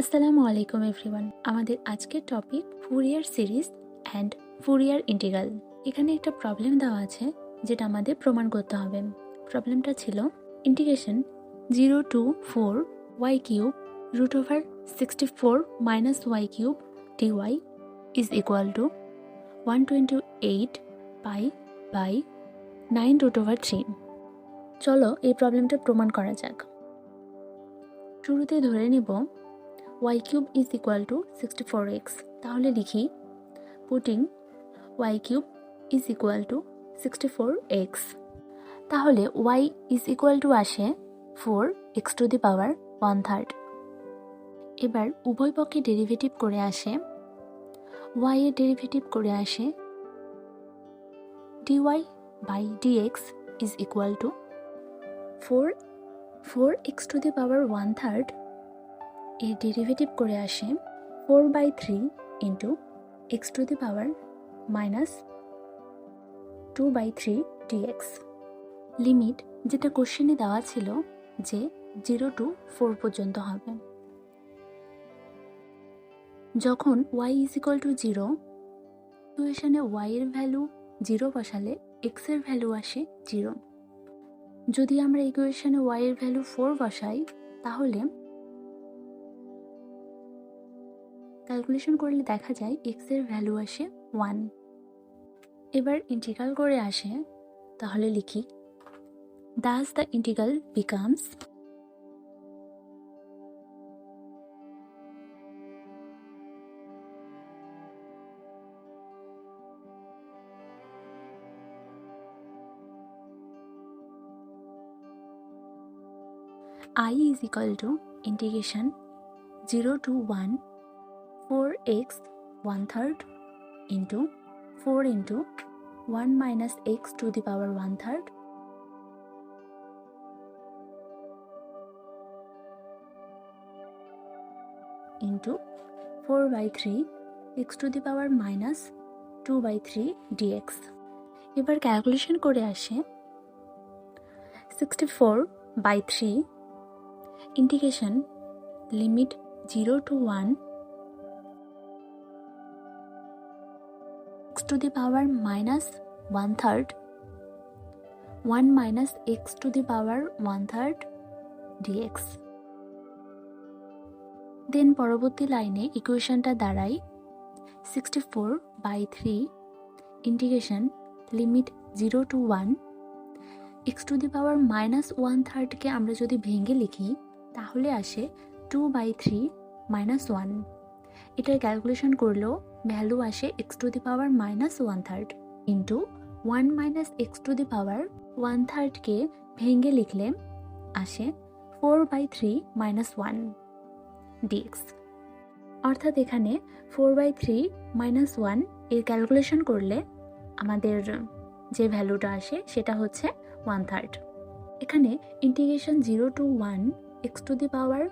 আসসালামু আলাইকুম এভরিওয়ান। আমাদের আজকের topic Fourier series and Fourier integral. এখানে একটা প্রবলেম দেওয়া আছে যেটা আমাদের প্রমাণ করতে হবে। প্রবলেমটা ছিল integration 0 to 4 y cube root over 64 minus y cube dy is equal to 128 pi by 9 root over 3। চলো এই প্রবলেমটা প্রমাণ করা যাক। শুরুতে ধরে নিব y cube is equal to 64x। তাহলে লিখি putting y cube is equal to 64x। তাহলে y is equal to আসে 4x to the power 1/3। এবার উভয় পক্ষে ডেরিভেটিভ করে আসে y এর ডেরিভেটিভ করে আসে dy by dx is equal to 4x to the power 1/3 এর ডেরিভেটিভ করে আসে 4/3 into x to the power minus 2/3 dx। Limit যেটা কোশ্চেনে দেওয়া ছিল যে 0 to 4 পর্যন্ত হবে। যখন y ইজ ইকুয়াল টু 0, ইকুয়েশনে y এর ভ্যালু 0 বসালে x এর ভ্যালু আসে 0। যদি আমরা ইকুয়েশনে y এর ভ্যালু 4 বসাই তাহলে ক্যালকুলেশন করলে দেখা যায় x এর ভ্যালু আসে 1। এবার ইন্টিগ্রাল করে আসে, তাহলে লিখি thus the integral becomes I is equal to integration 0 to 1 4x 1/3 into 4 into 1 minus x to the power 1/3 into 4/3 x to the power minus 2/3 dx। এবার ক্যালকুলেশন করে আসে 64/3 integration limit 0 to 1 x to the power minus 1/3 1 minus x to the power 1/3 dx। দেন পরবর্তী লাইনে ইকুয়েশনটা দাঁড়ায় 64/3 integration limit 0 to 1 x to the power minus 1/3 কে আমরা যদি ভেঙে লিখি তাহলে আসে 2/3 minus 1। এটার ক্যালকুলেশন করলেও ভ্যালু আসে x to the power minus 1/3 into 1 minus x to the power 1/3 কে ভেঙে লিখলে আসে 4/3 minus 1 dx। অর্থাৎ এখানে 4/3 minus 1 এর ক্যালকুলেশন করলে আমাদের যে ভ্যালুটা আসে সেটা হচ্ছে 1/3। এখানে integration 0 to 1 x to the power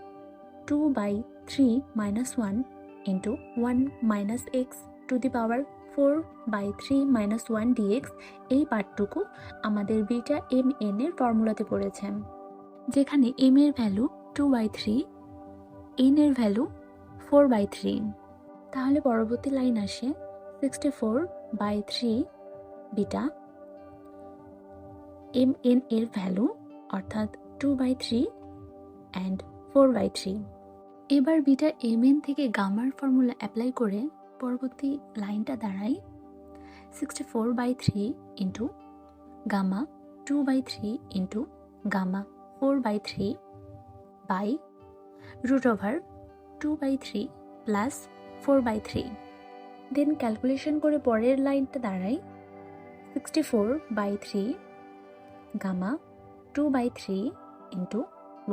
2/3 minus 1 into 1 minus x to the power 4/3 minus 1 dx এই পার্টটুকু আমাদের বিটা mn এর ফর্মুলাতে পড়েছে, যেখানে m এর ভ্যালু 2/3, n এর ভ্যালু 4/3। তাহলে পরবর্তী লাইন আসে 64/3 বিটা mn এর ভ্যালু অর্থাৎ 2/3 and 4/3। এবার বিটা mn থেকে গামার ফর্মুলা অ্যাপ্লাই করে পরবর্তী লাইনটা দাঁড়ায় 64/3 into gamma 2/3 into gamma 4/3 by root over 2/3 plus 4/3। Then calculation করে পরের লাইনটা দাঁড়ায় 64/3 gamma 2/3 into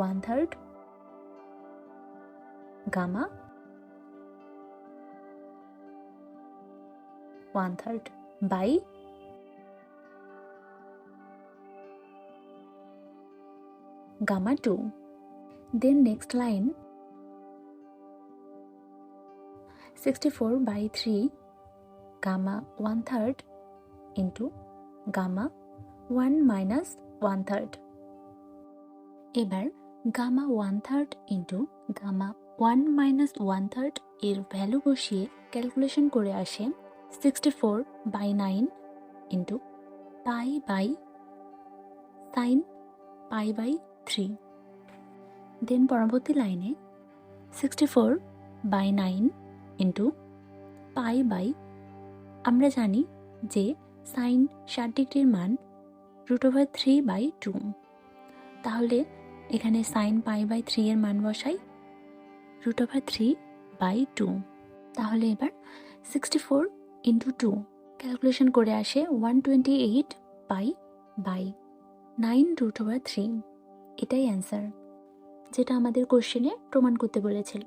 1/3 gamma 1/3 by gamma 2। Then next line 64/3 gamma 1/3 into gamma 1 minus 1/3। এবার গামা 1/3 ইন্টু গামা 1 মাইনাস 1/3 এর ভ্যালু বসিয়ে ক্যালকুলেশন করে আসে 64/9 into pi by sine pi by 3। Then পরবর্তী লাইনে 64/9 ইন্টু পাই বাই, আমরা জানি যে সাইন 60 ডিগ্রির মান √3/2, তাহলে এখানে সাইন পাই বাই 3 এর মান বসাই √3/2। তাহলে এবার 64 ইন্টু 2 ক্যালকুলেশন করে আসে 128 পাই বাই 9√3। এটাই অ্যান্সার, যেটা আমাদের কোশ্চেনে প্রমাণ করতে বলেছিল।